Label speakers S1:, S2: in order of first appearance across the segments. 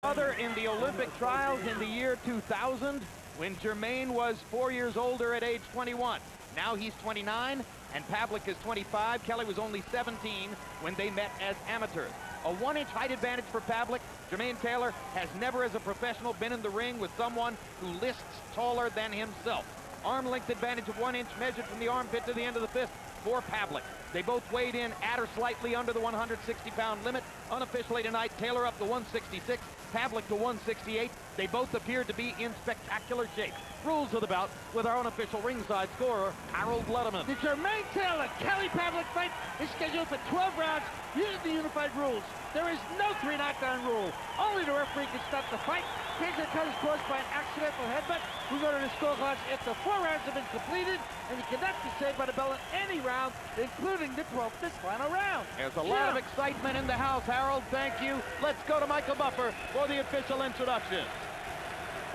S1: Other in the Olympic trials in the year 2000, when Jermaine was 4 years older at age 21. Now he's 29, and Pavlik is 25. Kelly was only 17 when they met as amateurs. A 1-inch height advantage for Pavlik. Jermaine Taylor has never as a professional been in the ring with someone who lists taller than himself. Arm length advantage of 1 inch measured from the armpit to the end of the fist for Pavlik. They both weighed in at or slightly under the 160-pound limit. Unofficially tonight, Taylor up to 166, Pavlik to 168. They both appeared to be in spectacular shape. Rules of the bout with our unofficial ringside scorer, Harold Letterman.
S2: The Jermaine Taylor-Kelly Pavlik fight is scheduled for 12 rounds using the unified rules. There is no 3 knockdown rule. Only the referee can stop the fight. Case of cut is caused by an accidental headbutt. We go to the scorecards after 4 rounds have been completed, and you cannot be saved by the bell in any round, including the 12th and final round.
S1: There's a lot of excitement in the house, Harold. Thank you. Let's go to Michael Buffer for the official introduction.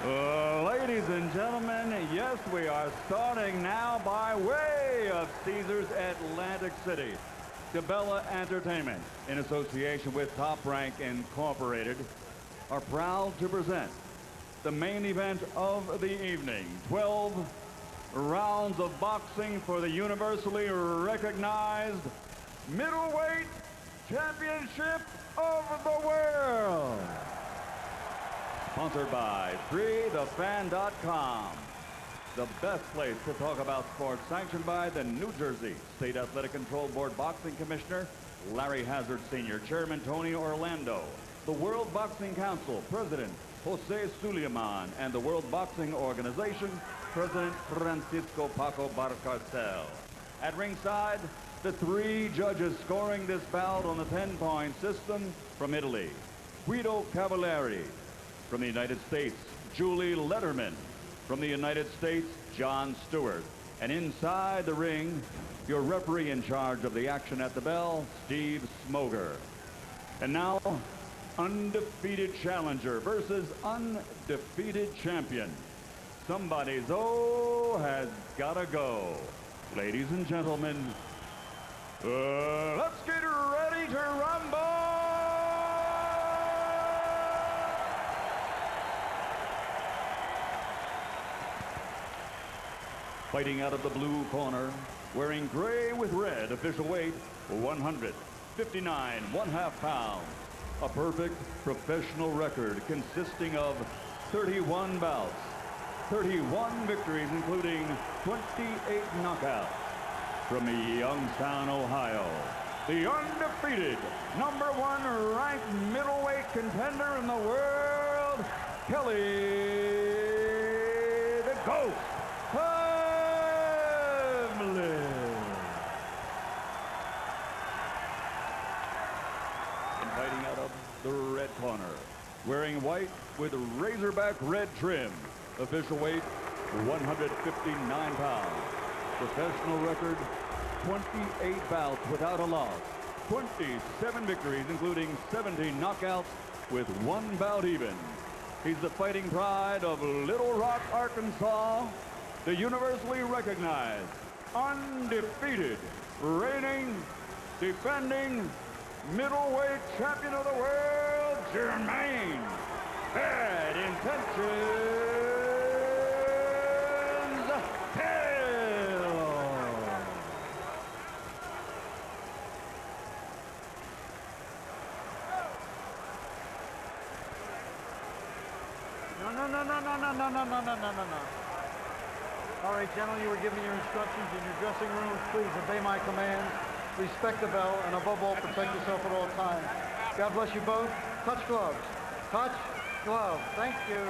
S3: Ladies and gentlemen, yes, we are starting now by way of Caesars Atlantic City. Cabela Entertainment, in association with Top Rank Incorporated, are proud to present the main event of the evening. 12 rounds of boxing for the universally recognized middleweight championship of the world. Sponsored by FreeTheFan.com, the best place to talk about sports, sanctioned by the New Jersey State Athletic Control Board Boxing Commissioner Larry Hazard Sr., Chairman Tony Orlando, the World Boxing Council President Jose Suleiman, and the World Boxing Organization President Francisco Paco Barcarcel. At ringside, the 3 judges scoring this bout on the 10-point system from Italy: Guido Cavalieri. From the United States, Julie Letterman. From the United States, John Stewart. And inside the ring, your referee in charge of the action at the bell, Steve Smoger. And now, undefeated challenger versus undefeated champion. Somebody's has gotta go. Ladies and gentlemen, let's get ready to rumble! Fighting out of the blue corner, wearing gray with red, official weight 159 1/2 pounds. A perfect professional record consisting of 31 bouts, 31 victories, including 28 knockouts. From Youngstown, Ohio, the undefeated #1 ranked middleweight contender in the world, Kelly the Ghost Pavlik. And fighting out of the red corner, wearing white with razorback red trim, official weight 159 pounds. Professional record 28 bouts without a loss, 27 victories, including 70 knockouts with 1 bout even. He's the fighting pride of Little Rock, Arkansas, the universally recognized, undefeated, reigning, defending middleweight champion of the world, Jermaine Bad Intentions Taylor.
S2: No. All right, gentlemen, you were given your instructions in your dressing rooms. Please obey my commands. Respect the bell, and above all, protect yourself at all times. God bless you both. Touch gloves. Touch gloves. Thank you.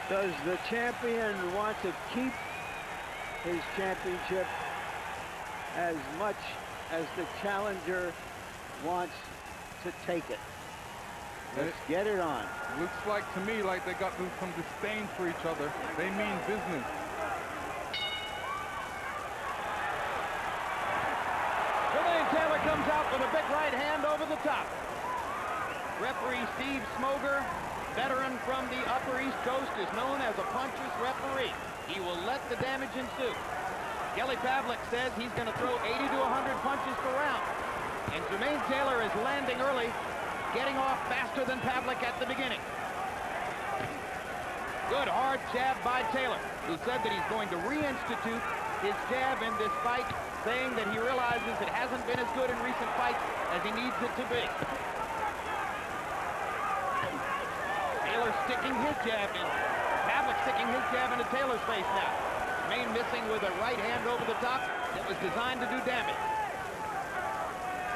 S4: Does the champion want to keep his championship as much as the challenger wants to take it? Let's get it on.
S5: Looks like to me like they got some disdain for each other. They mean business.
S1: Jermaine Taylor comes out with a big right hand over the top. Referee Steve Smoger, veteran from the Upper East Coast, is known as a puncher's referee. He will let the damage ensue. Kelly Pavlik says he's going to throw 80 to 100 punches per round. And Jermaine Taylor is landing early, getting off faster than Pavlik at the beginning. Good hard jab by Taylor, who said that he's going to reinstitute his jab in this fight, saying that he realizes it hasn't been as good in recent fights as he needs it to be. Taylor sticking his jab in. Pavlik sticking his jab into Taylor's face now. Jermaine missing with a right hand over the top that was designed to do damage.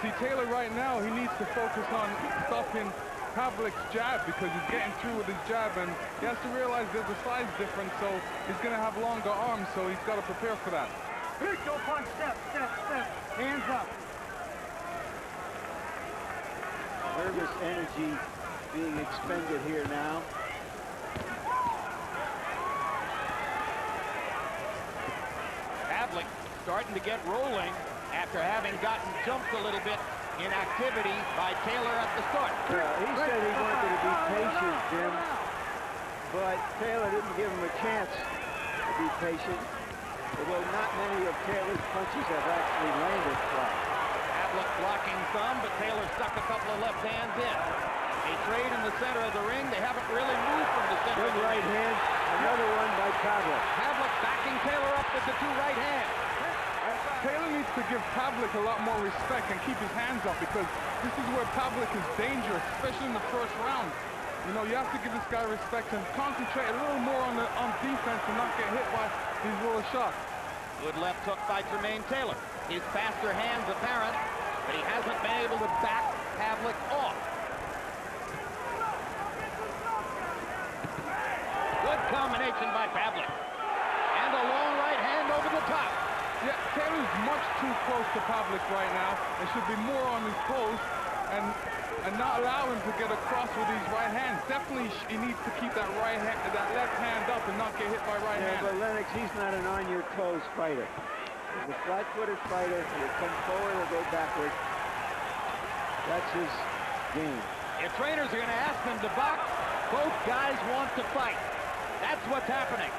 S5: See, Taylor right now, he needs to focus on stopping Pavlik's jab because he's getting through with his jab, and he has to realize there's a size difference, so he's going to have longer arms, so he's got to prepare for that.
S2: Go punch, step, step, step. Hands up.
S4: Nervous energy being expended here now.
S1: Pavlik starting to get rolling after having gotten jumped a little bit in activity by Taylor at the start.
S4: He said he wanted to be patient, Jim, but Taylor didn't give him a chance to be patient, although not many of Taylor's punches have actually landed flat.
S1: Pavlik blocking some, but Taylor stuck a couple of left hands in. They trade in the center of the ring. They haven't really moved from the center of
S4: Good
S1: the
S4: right
S1: ring.
S4: hand, another one by Pavlik.
S1: Pavlik backing Taylor up with the 2 right hands.
S5: Taylor needs to give Pavlik a lot more respect and keep his hands up, because this is where Pavlik is dangerous, especially in the first round. You know, you have to give this guy respect and concentrate a little more on defense and not get hit by these lower shots.
S1: Good left hook by Jermaine Taylor. His faster hands apparent, but he hasn't been able to back Pavlik off. Good combination by Pavlik. And a long right hand over the top.
S5: Yeah, Taylor's much too close to Pavlik right now. There should be more on his toes and not allow him to get across with these right hands. Definitely he needs to keep that right hand, that left hand up and not get hit by right hand.
S4: But Lennox, he's not an on-your-toes fighter. He's a flat-footed fighter. He'll come forward or go backward. That's his game.
S1: If trainers are going to ask them to box, both guys want to fight. That's what's happening.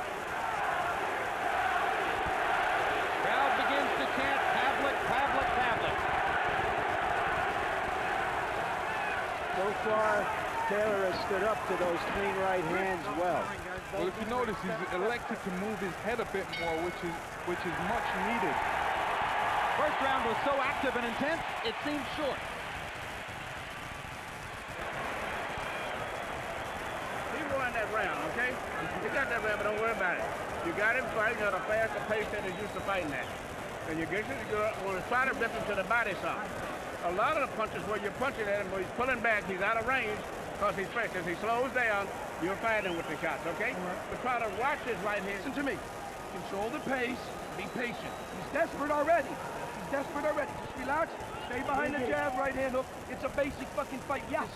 S1: Crowd begins to chant, Pavlik, Pavlik, Pavlik.
S4: So far, Taylor has stood up to those clean right hands well.
S5: Well, if you notice, he's elected to move his head a bit more, which is much needed.
S1: First round was so active and intense, it seemed short.
S2: Keep going that round, okay? You got that round, but don't worry about it. You got him fighting at a faster pace than he's used to fighting at. And you get to want to try to rip him to the body some. A lot of the punches where you're punching at him, where he's pulling back, he's out of range because he's fresh. As he slows down, you'll find him with the shots, okay? But try to watch his right hand.
S6: Listen to me. Control the pace. Be patient. He's desperate already. He's desperate already. Just relax. Stay behind the jab, right hand hook. It's a basic fucking fight. Yeah.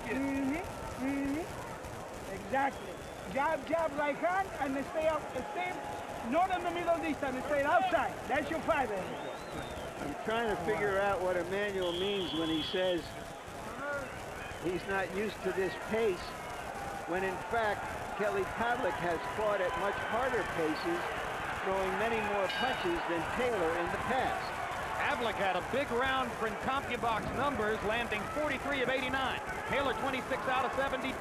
S7: Exactly. Jab, jab, right hand, and then stay out. Stay not in the middle distance. Stay outside. That's your fight.
S4: I'm trying to figure out what Emmanuel means when he says he's not used to this pace, when in fact Kelly Pavlik has fought at much harder paces, throwing many more punches than Taylor in the past.
S1: Pavlik had a big round for CompuBox numbers, landing 43 of 89. Taylor 26 out of 72.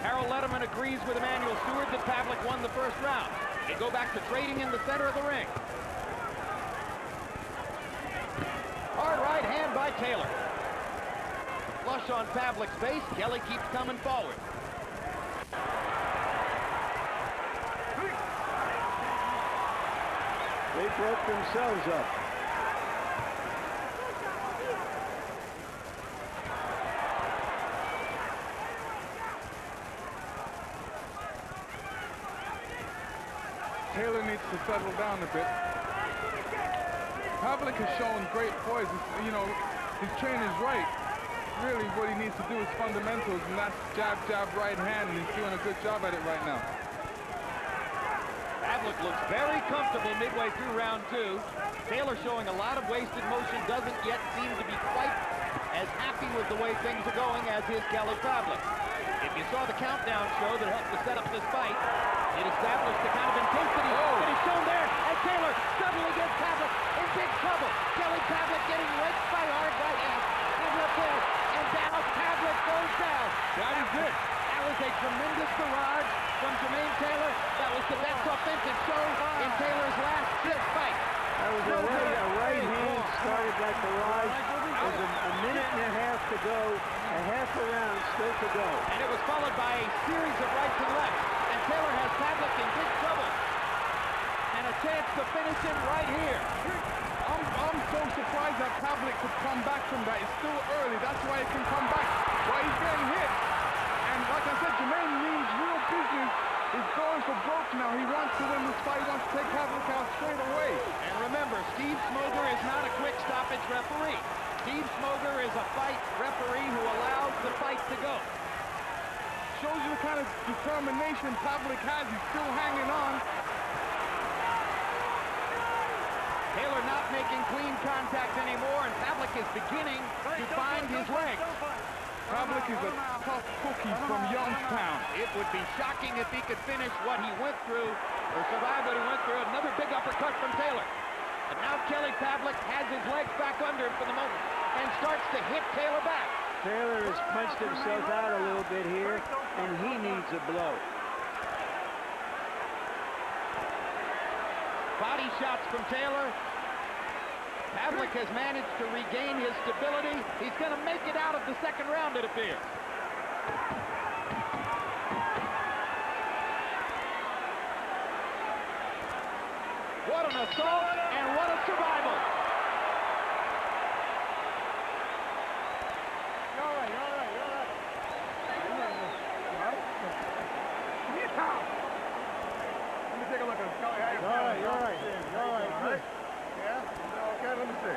S1: Harold Letterman agrees with Emmanuel Stewart that Pavlik won the first round. They go back to trading in the center of the ring. Hard right hand by Taylor. Flush on Pavlik's face. Kelly keeps coming forward.
S4: They broke themselves up.
S5: Taylor needs to settle down a bit. Pavlik has shown great poise. You know, his trainer's right. Really, what he needs to do is fundamentals, and that's jab, jab, right hand, and he's doing a good job at it right now.
S1: Pavlik looks very comfortable midway through round 2. Taylor showing a lot of wasted motion, doesn't yet seem to be quite as happy with the way things are going as is Kelly Pavlik. If you saw the countdown show that helped to set up this fight, it established the kind of intensity that is shown there, and Taylor suddenly gets Pavlik in big trouble. Kelly Pavlik getting raked by hard right hand. kill. And now Pavlik goes down.
S5: That is it.
S1: That was a tremendous barrage from Jermaine Taylor. That was the best offensive show in Taylor's last 6 fights.
S4: That was a right hand started that barrage. There's a minute and a half to go, a half a round still to go.
S1: And it was followed by a series of rights and lefts. And Taylor has Pavlik in big trouble. And a chance to finish him right here.
S5: I'm so surprised that Pavlik could come back from that. It's still early. That's why he can come back. Why he's getting hit. And like I said, Jermaine means real business. He's going for broke now. He wants to win this fight. He wants to take Pavlik out straight away.
S1: And remember, Steve Smoger is not a quick stoppage referee. Steve Smoger is a fight referee who allows the fight to go.
S5: Shows you the kind of determination Pavlik has. He's still hanging on.
S1: Taylor not making clean contact anymore, and Pavlik is beginning to find his legs.
S5: Pavlik is a tough cookie from Youngstown.
S1: It would be shocking if he could finish what he went through, or survive what he went through. Another big uppercut from Taylor. And now Kelly Pavlik has his legs back under him for the moment and starts to hit Taylor back.
S4: Taylor has punched himself out a little bit here, and he needs a blow.
S1: Body shots from Taylor. Pavlik has managed to regain his stability. He's going to make it out of the second round, it appears. What an assault and what a survival.
S7: You're all right, you're all right, you're all right.
S5: Let me take a look at him.
S7: You're all right, you're all right. You're all right. Good.
S5: Yeah? Okay, let me see.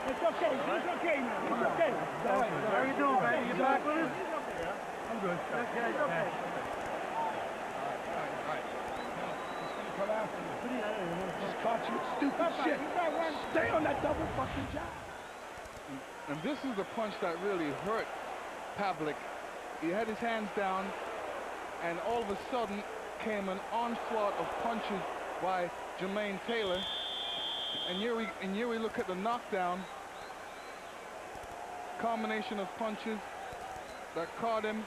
S7: It's okay, it's okay, man. It's okay.
S6: How you doing, man? You back with us?
S7: I'm good.
S6: Okay, it's okay.
S7: Come after you. Just caught you stupid shit. Stay on that double fucking job.
S5: And this is the punch that really hurt Pavlik. He had his hands down, and all of a sudden came an onslaught of punches by Jermaine Taylor. And here we look at the knockdown. Combination of punches that caught him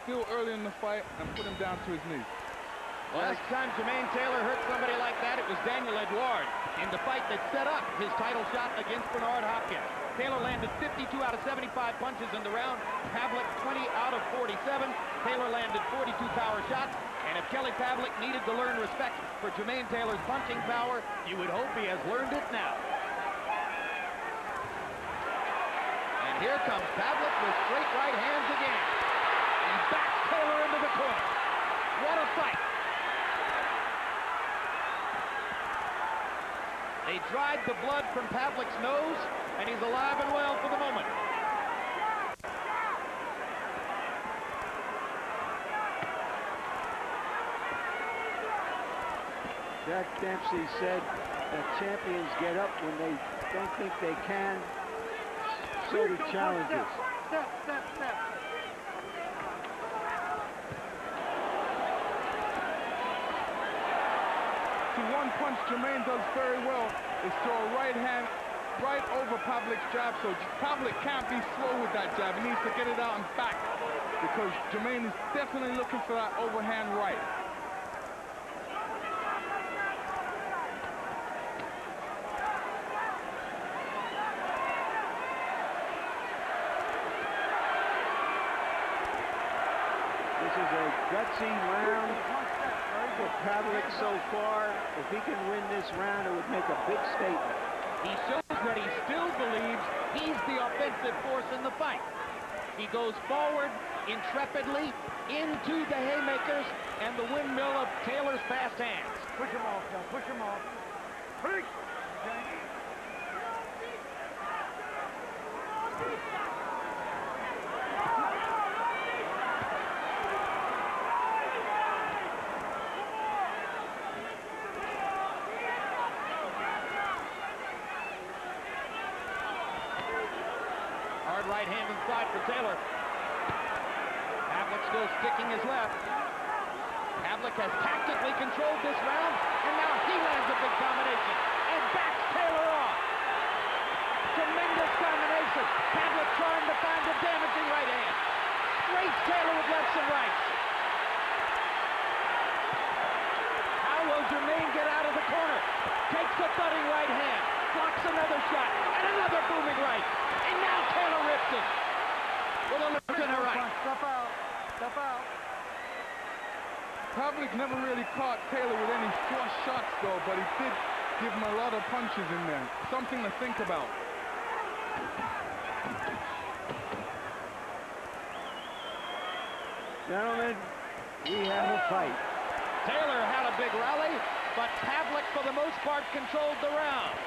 S5: still early in the fight and put him down to his knees.
S1: Last time Jermaine Taylor hurt somebody like that, it was Daniel Edouard in the fight that set up his title shot against Bernard Hopkins. Taylor landed 52 out of 75 punches in the round. Pavlik 20 out of 47. Taylor landed 42 power shots. And if Kelly Pavlik needed to learn respect for Jermaine Taylor's punching power, you would hope he has learned it now. And here comes Pavlik with straight right hands again. He backs Taylor into the corner. What a fight. They dried the blood from Pavlik's nose, and he's alive and well for the moment.
S4: Jack Dempsey said that champions get up when they don't think they can. So do challengers.
S6: Step, step, step.
S5: One punch Jermaine does very well is throw a right hand right over Pavlik's jab, so Pavlik can't be slow with that jab. He needs to get it out and back because Jermaine is definitely looking for that overhand right.
S4: This is a gutsy round for Pavlik so far. If he can win this round, it would make a big statement.
S1: He shows that he still believes he's the offensive force in the fight. He goes forward intrepidly into the haymakers and the windmill of Taylor's fast hands.
S6: Push him off, John. Push him off. Push!
S1: Hard right hand inside for Taylor. Pavlik still sticking his left. Pavlik has tactically controlled this round, and now he lands a big combination. And
S2: Pavlik trying to find a damaging right hand. Rates Taylor with lefts and rights. How will Jermaine get out of the corner? Takes the butting right hand. Blocks another shot. And another booming right. And now Taylor rips it. With a left and a right.
S7: Step out. Step out.
S5: Pavlik never really caught Taylor with any flush shots, though, but he did give him a lot of punches in there. Something to think about.
S4: Gentlemen, we have a fight.
S1: Taylor had a big rally, but Pavlik, for the most part, controlled the round.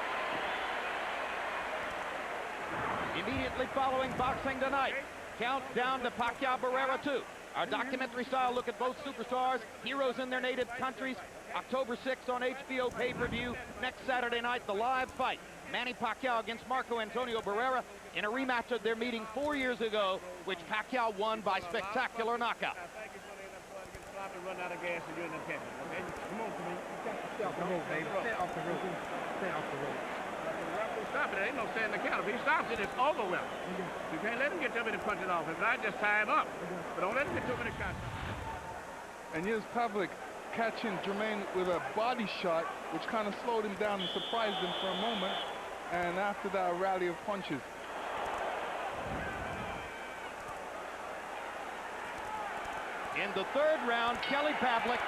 S1: Immediately following Boxing Tonight, countdown to Pacquiao Barrera 2. Our documentary-style look at both superstars, heroes in their native countries. October 6th on HBO pay-per-view. Next Saturday night, the live fight. Manny Pacquiao against Marco Antonio Barrera in a rematch of their meeting 4 years ago, which Pacquiao won by spectacular knockout.
S6: Run out of gas and you're in the okay? Come on, Jermaine.
S7: Stay off the road, baby. Stay off the road. Stay off the road.
S6: Stop it. There ain't no staying in the count. If he stops it, it's over with. You can't let him get too many punches off. If not, just tie him up. But don't let him get too many shots.
S5: And here's Pavlik catching Jermaine with a body shot, which kind of slowed him down and surprised him for a moment. And after that, a rally of punches.
S1: In the third round, Kelly Pavlik,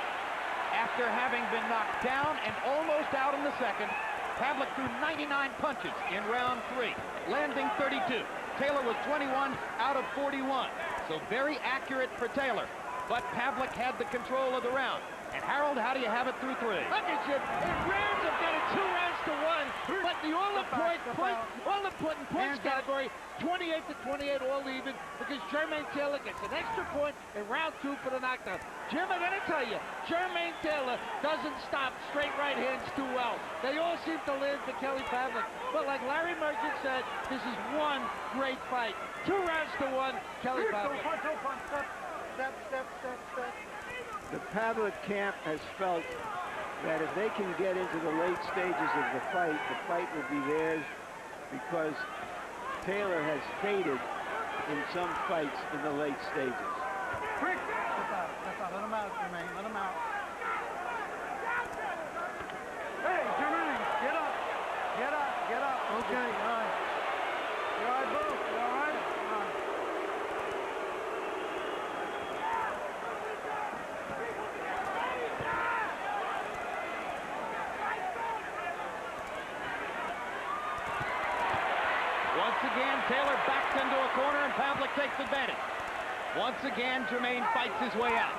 S1: after having been knocked down and almost out in the second, Pavlik threw 99 punches in round 3, landing 32. Taylor was 21 out of 41, so very accurate for Taylor. But Pavlik had the control of the round. And Harold, how do you have it through 3?
S2: Look at you. In rounds, I've got it 2 rounds to 1. But the all-important points category, 28 to 28, all even, because Jermaine Taylor gets an extra point in round 2 for the knockdown. Jim, I gotta tell you, Jermaine Taylor doesn't stop straight right hands too well. They all seem to land for Kelly Pavlik. But like Larry Merchant said, this is one great fight. 2 rounds to 1, Kelly Pavlik.
S7: Step, step, step, step.
S4: The Pavlik camp has felt that if they can get into the late stages of the fight will be theirs, because Taylor has faded in some fights in the late stages.
S7: Quick! Step out, step out. Let him out, Jermaine. Let him out. Hey, Jermaine, get up. Get up, get up. Okay, all right. You all right, Bo? You all right? All right.
S1: Once again, Taylor backs into a corner and Pavlik takes advantage. Once again, Jermaine fights his way out.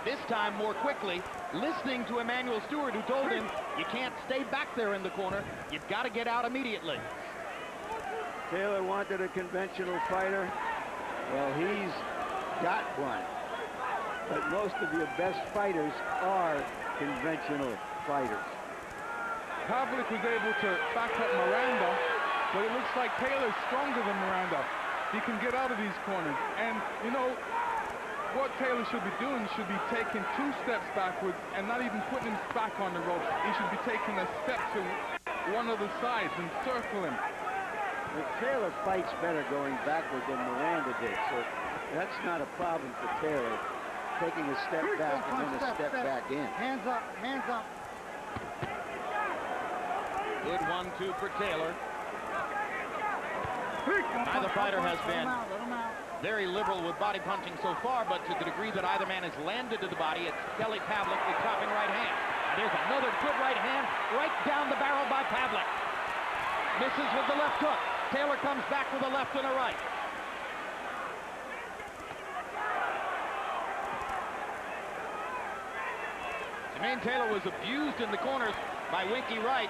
S1: This time more quickly, listening to Emmanuel Stewart, who told him, you can't stay back there in the corner. You've got to get out immediately.
S4: Taylor wanted a conventional fighter. Well, he's got one. But most of your best fighters are conventional fighters.
S5: Pavlik was able to back up Miranda, but it looks like Taylor's stronger than Miranda. He can get out of these corners. And, you know, what Taylor should be doing should be taking 2 steps backwards and not even putting him back on the ropes. He should be taking a step to one of the sides and circle him.
S4: But Taylor fights better going backward than Miranda did, so that's not a problem for Taylor, taking a step back and then a step back in.
S7: Hands up, hands up.
S1: Good 1-2 for Taylor. Neither fighter has been very liberal with body punching so far, but to the degree that either man has landed to the body, it's Kelly Pavlik with chopping right hand. And there's another good right hand right down the barrel by Pavlik. Misses with the left hook. Taylor comes back with a left and a right. Jermaine Taylor was abused in the corners by Winky Wright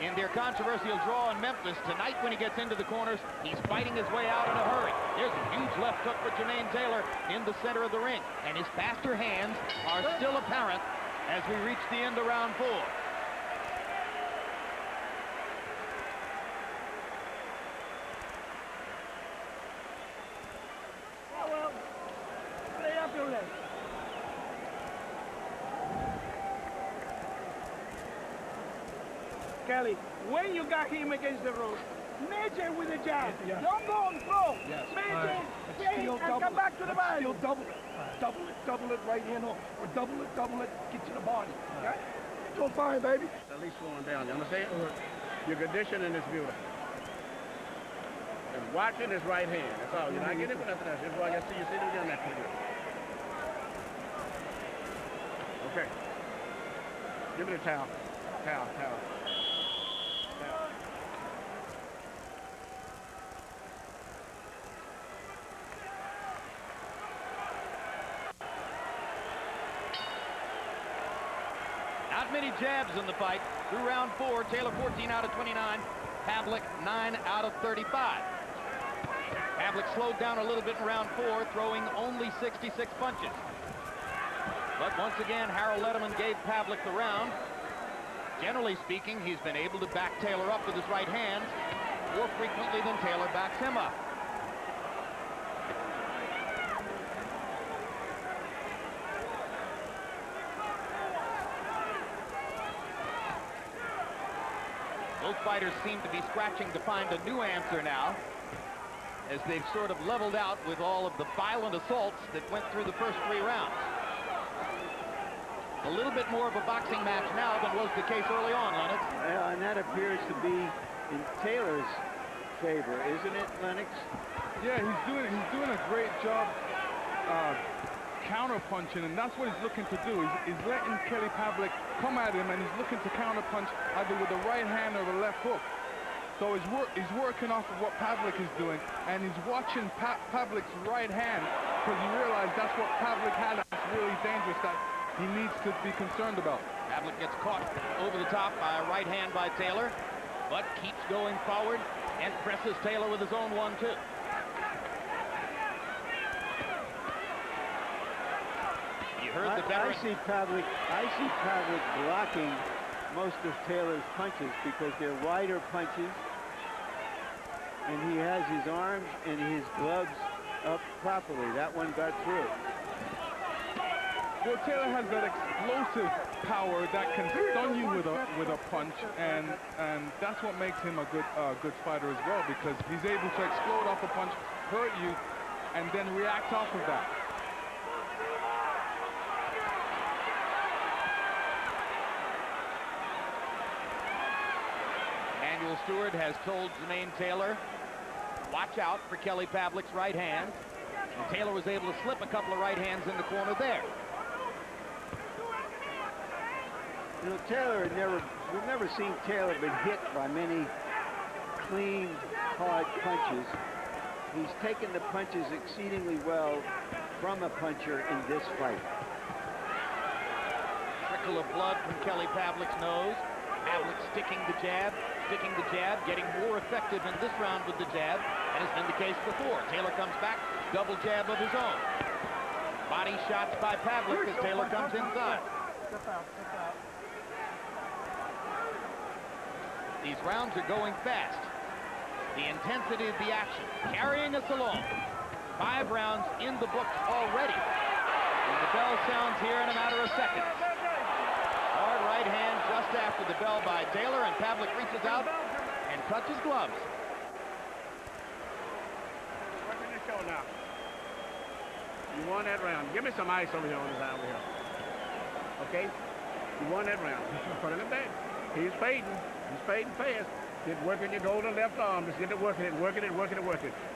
S1: in their controversial draw in Memphis. Tonight, when he gets into the corners, he's fighting his way out in a hurry. There's a huge left hook for Jermaine Taylor in the center of the ring, and his faster hands are still apparent as we reach the end of round 4.
S7: Well, lay up your legs. Kelly, when you got him against the rope, Measure with the jab.
S6: Yeah.
S7: Don't go on flow.
S6: Yes.
S7: Measure,
S6: Let's
S7: straight,
S6: still
S7: and
S6: double
S7: come
S6: it.
S7: back to the
S6: Let's
S7: body.
S6: still double it. Double it, right hand hook. Or double it, get to the body. Okay? Doing fine, baby.
S8: At least slowing down, you understand? Your conditioning is beautiful. And watching his right hand, that's all. You're not getting for nothing else. That's why I see you sitting down that pretty good. Okay. Give me the towel. Towel.
S1: Not many jabs in the fight. Through round 4, Taylor 14 out of 29. Pavlik 9 out of 35. Pavlik slowed down a little bit in round 4, throwing only 66 punches. But once again, Harold Letterman gave Pavlik the round. Generally speaking, he's been able to back Taylor up with his right hand more frequently than Taylor backs him up. Both fighters seem to be scratching to find a new answer now, as they've sort of leveled out with all of the violent assaults that went through the first 3 rounds. A little bit more of a boxing match now than was the case early on, Lennox.
S4: Yeah, and that appears to be in Taylor's favor, isn't it, Lennox?
S5: Yeah, he's doing a great job counter-punching, and that's what he's looking to do. He's letting Kelly Pavlik come at him, and he's looking to counter-punch either with the right hand or the left hook. So he's working off of what Pavlik is doing, and he's watching Pavlik's right hand because he realized that's what Pavlik had that's really dangerous, that he needs to be concerned about.
S1: Pavlik gets caught over the top by a right hand by Taylor, but keeps going forward and presses Taylor with his own 1-2. You heard the veteran.
S4: I see Pavlik blocking most of Taylor's punches because they're wider punches, and he has his arms and his gloves up properly. That one got through.
S5: Well, Taylor has that explosive power that can stun you with a punch, and that's what makes him a good fighter as well, because he's able to explode off a punch, hurt you, and then react off of that.
S1: Manuel Stewart has told Jermaine Taylor, watch out for Kelly Pavlik's right hand. And Taylor was able to slip a couple of right hands in the corner there.
S4: You know, we've never seen Taylor been hit by many clean, hard punches. He's taken the punches exceedingly well from a puncher in this fight.
S1: Trickle of blood from Kelly Pavlik's nose. Pavlik sticking the jab, getting more effective in this round with the jab, and has been the case before. Taylor comes back, double jab of his own. Body shots by Pavlik as Taylor comes inside. These rounds are going fast. The intensity of the action carrying us along. 5 rounds in the books already. And the bell sounds here in a matter of seconds. Hard right hand just after the bell by Taylor, and Pavlik reaches out and touches gloves.
S8: Working the show now. You won that round. Give me some ice over here on this side over here. Okay? You won that round. Put it back. He's fading. He's fading fast. Get working your golden left arm. Just get to working it.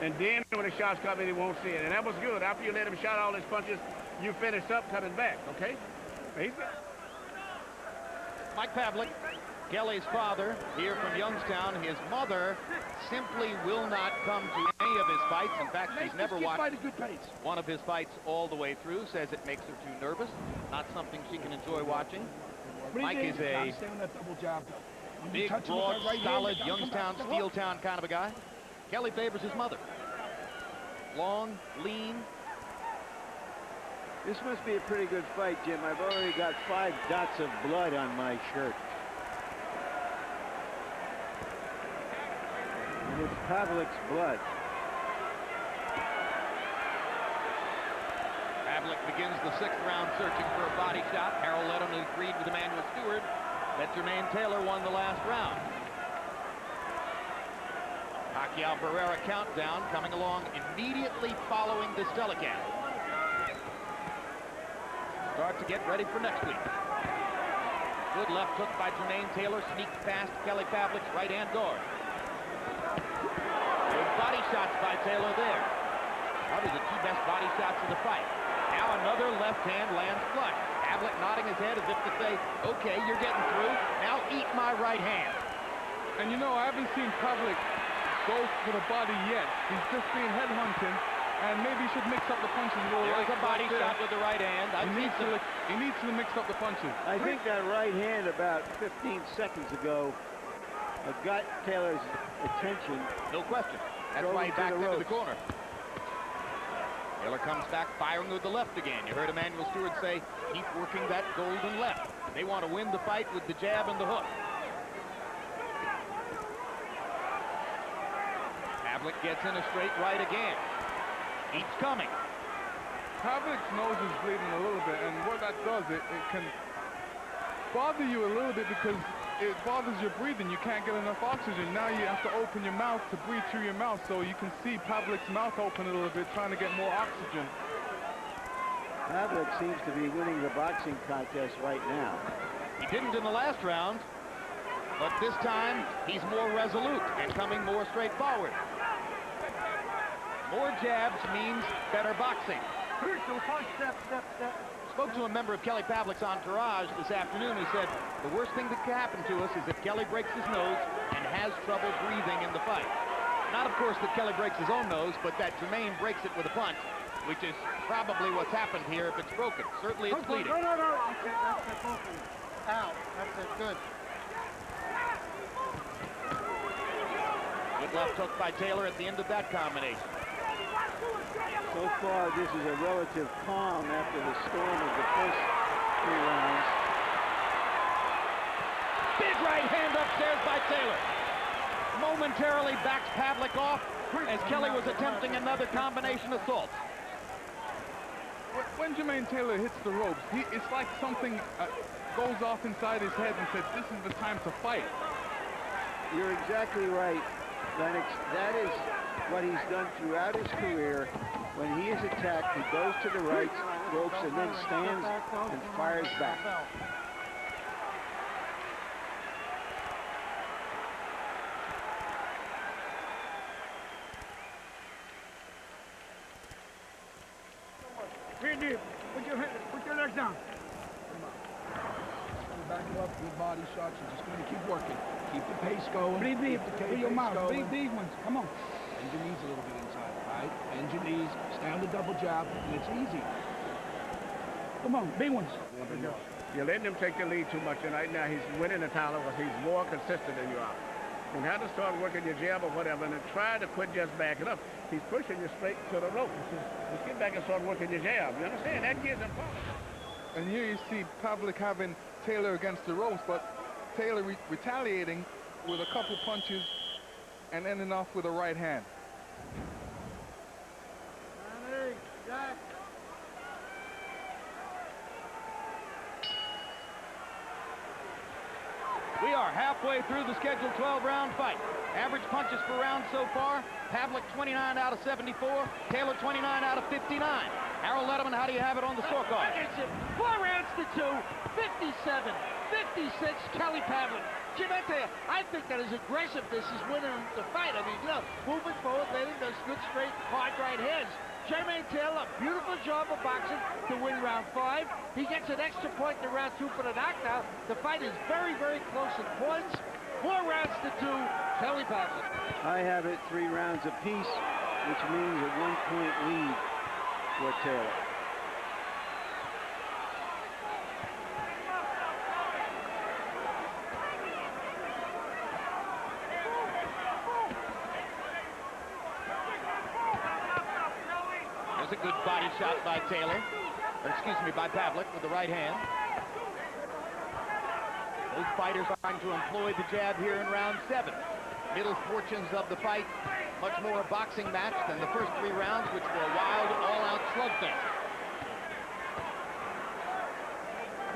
S8: And then when the shots come in, he won't see it. And that was good. After you let him shot all his punches, you finished up coming back, okay? He's good.
S1: Mike Pavlik, Kelly's father, here from Youngstown. His mother simply will not come to any of his fights. In fact, she's never watched one of his fights all the way through. Says it makes her too nervous. Not something she can enjoy watching. Mike is a big, broad, solid, Youngstown, Steeltown kind of a guy. Kelly favors his mother. Long, lean.
S4: This must be a pretty good fight, Jim. I've already got 5 dots of blood on my shirt. And it's Pavlik's blood.
S1: Pavlik begins the 6th round searching for a body shot. Harold Letterman agreed with Emmanuel Stewart that Jermaine Taylor won the last round. Pacquiao Barrera countdown coming along immediately following this telecast. Start to get ready for next week. Good left hook by Jermaine Taylor, sneaks past Kelly Pavlik's right-hand guard. Good body shots by Taylor there. Probably the two best body shots of the fight. Now another left hand lands flush. Pavlik nodding his head as if to say, okay, you're getting through. Now eat my right hand.
S5: And you know, I haven't seen Pavlik go for the body yet. He's just being headhunting, and maybe he should mix up the punches a little.
S1: There's a body shot with the right hand.
S5: He needs to mix up the punches.
S4: I think that right hand about 15 seconds ago got Taylor's attention.
S1: No question. That's why he backed into the corner. Taylor comes back firing with the left again. You heard Emmanuel Stewart say, keep working that golden left. They want to win the fight with the jab and the hook. Pavlik gets in a straight right again. Keeps coming.
S5: Pavlik's nose is bleeding a little bit, and what that does, it can bother you a little bit because it bothers your breathing. You can't get enough oxygen. Now you have to open your mouth to breathe through your mouth, so you can see Pavlik's mouth open a little bit, trying to get more oxygen.
S4: Pavlik seems to be winning the boxing contest right now.
S1: He didn't in the last round, but this time he's more resolute and coming more straightforward. More jabs means better boxing. Spoke to a member of Kelly Pavlik's entourage this afternoon who said the worst thing that could happen to us is if Kelly breaks his nose and has trouble breathing in the fight. Not, of course, that Kelly breaks his own nose, but that Jermaine breaks it with a punch, which is probably what's happened here if it's broken. Certainly it's bleeding.
S7: No. That's it, broken. Ow. That's it. Good.
S1: Good left hook by Taylor at the end of that combination.
S4: So far, this is a relative calm after the storm of the first 3 rounds.
S1: Big right hand upstairs by Taylor. Momentarily backs Pavlik off as Kelly was attempting another combination assault.
S5: When Jermaine Taylor hits the ropes, it's like something goes off inside his head and says, this is the time to fight.
S4: You're exactly right, Lennox. That is what he's done throughout his career. When he is attacked, he goes to the right, ropes, and then stands and fires back.
S7: Breathe deep. Put your legs down.
S6: Back you up, good body shots. You're just going to keep working. Keep the pace going.
S7: Breathe deep. Through your mouth.
S6: Going.
S7: Breathe deep ones. Come on.
S6: Bend your knees a little bit inside, all right? Bend your knees, stand the double jab, and it's easy.
S7: Come on, big ones.
S8: You're letting him take the lead too much, and right now he's winning the title because he's more consistent than you are. You have to start working your jab or whatever, and then try to quit just backing up. He's pushing you straight to the rope. Just get back and start working your jab. You understand? That gives him power.
S5: And here you see Pavlik having Taylor against the ropes, but Taylor retaliating with a couple punches and ending off with a right hand.
S1: We are halfway through the scheduled 12-round fight. Average punches per round so far, Pavlik 29 out of 74, Taylor 29 out of 59. Harold Letterman, how do you have it on the scorecard?
S2: It's 4 rounds to 2, 57, 56, Kelly Pavlik. Jim, I tell you, I think that his aggressiveness is winning the fight. I mean, you know, moving forward, letting those good, straight, hard right hands. Jermaine Taylor, beautiful job of boxing to win round 5. He gets an extra point in round 2 for the knockout. The fight is very, very close in points. 4 rounds to 2, Kelly Pavlik.
S4: I have it 3 rounds apiece, which means a 1-point lead for Taylor.
S1: There's a good body shot by Taylor, or excuse me, by Pavlik with the right hand. Both fighters are trying to employ the jab here in round 7. Middle fortunes of the fight, much more a boxing match than the first 3 rounds, which were a wild, all-out slugfest.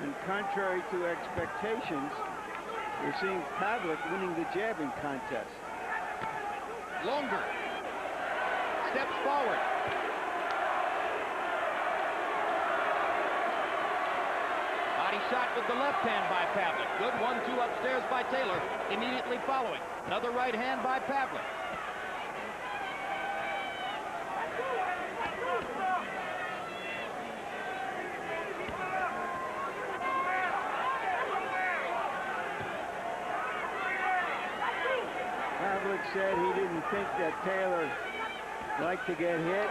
S4: And contrary to expectations, we're seeing Pavlik winning the jabbing contest.
S1: Longer. Steps forward. Body shot with the left hand by Pavlik. Good 1-2 upstairs by Taylor. Immediately following. Another right hand by Pavlik.
S4: Pavlik said he didn't think that Taylor liked to get hit.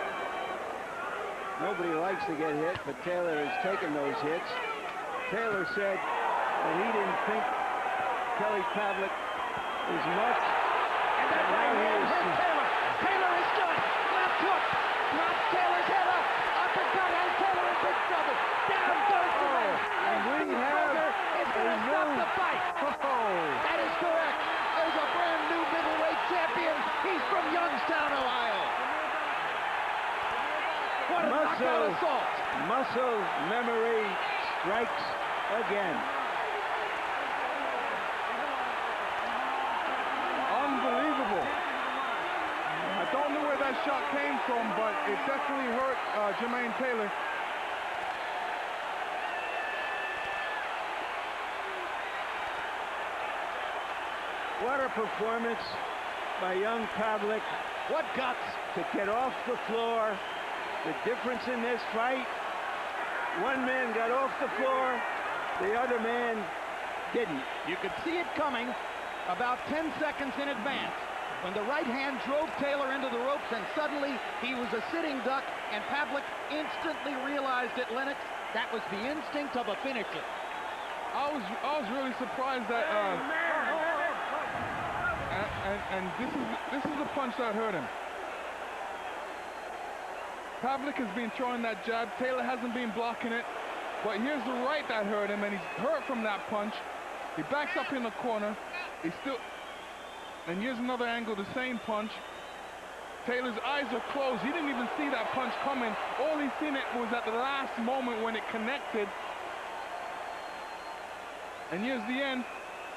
S4: Nobody likes to get hit, but Taylor has taken those hits. Taylor said that he didn't think Kelly Pavlik as much.
S2: And that right hand hurt Taylor. Taylor is done. Left hook. Drops Taylor's head up. Uppercut has Taylor in big trouble. Down goes the man. And
S4: we have
S2: is going to stop the fight. That is correct. There's a brand new middleweight champion. He's from Youngstown, Ohio. What a knockout assault.
S4: Muscle memory strikes again.
S5: Unbelievable. I don't know where that shot came from, but it definitely hurt Jermaine Taylor.
S4: What a performance by young Pavlik.
S1: What guts.
S4: To get off the floor. The difference in this fight, one man got off the floor, the other man didn't.
S1: You could see it coming about 10 seconds in advance when the right hand drove Taylor into the ropes, and suddenly he was a sitting duck, and Pavlik instantly realized it, Lennox. That was the instinct of a finisher.
S5: I was really surprised that and this is the punch that hurt him. Pavlik has been throwing that jab. Taylor hasn't been blocking it. But here's the right that hurt him, and he's hurt from that punch. He backs up in the corner. He's still... And here's another angle, the same punch. Taylor's eyes are closed. He didn't even see that punch coming. All he seen it was at the last moment when it connected. And here's the end,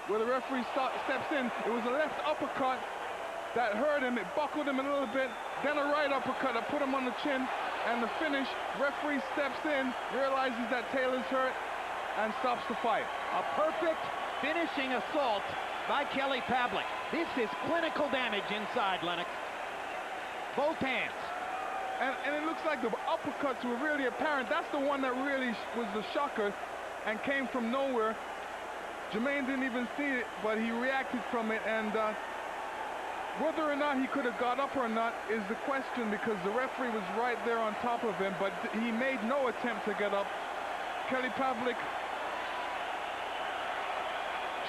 S5: where the referee steps in. It was a left uppercut that hurt him. It buckled him a little bit. Then a right uppercut that put him on the chin. And the finish, referee steps in, realizes that Taylor's hurt, and stops the fight.
S1: A perfect finishing assault by Kelly Pavlik. This is clinical damage inside, Lennox. Both hands.
S5: And it looks like the uppercuts were really apparent. That's the one that really was the shocker and came from nowhere. Jermaine didn't even see it, but he reacted from it, and whether or not he could have got up or not is the question, because the referee was right there on top of him, but he made no attempt to get up. Kelly Pavlik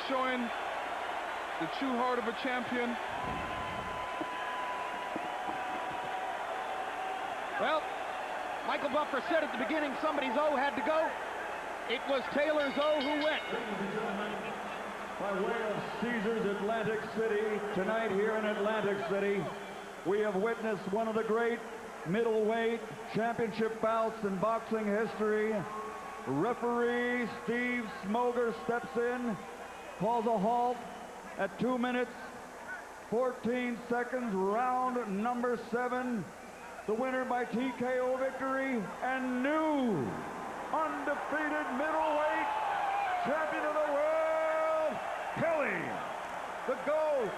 S5: showing the true heart of a champion.
S1: Well, Michael Buffer said at the beginning somebody's O had to go. It was Taylor's O who went.
S3: By way of Caesars Atlantic City, tonight here in Atlantic City, we have witnessed one of the great middleweight championship bouts in boxing history. Referee Steve Smoger steps in, calls a halt at 2 minutes, 14 seconds, round number 7. The winner by TKO victory and new undefeated middleweight champion of the world, Kelly, the GOAT,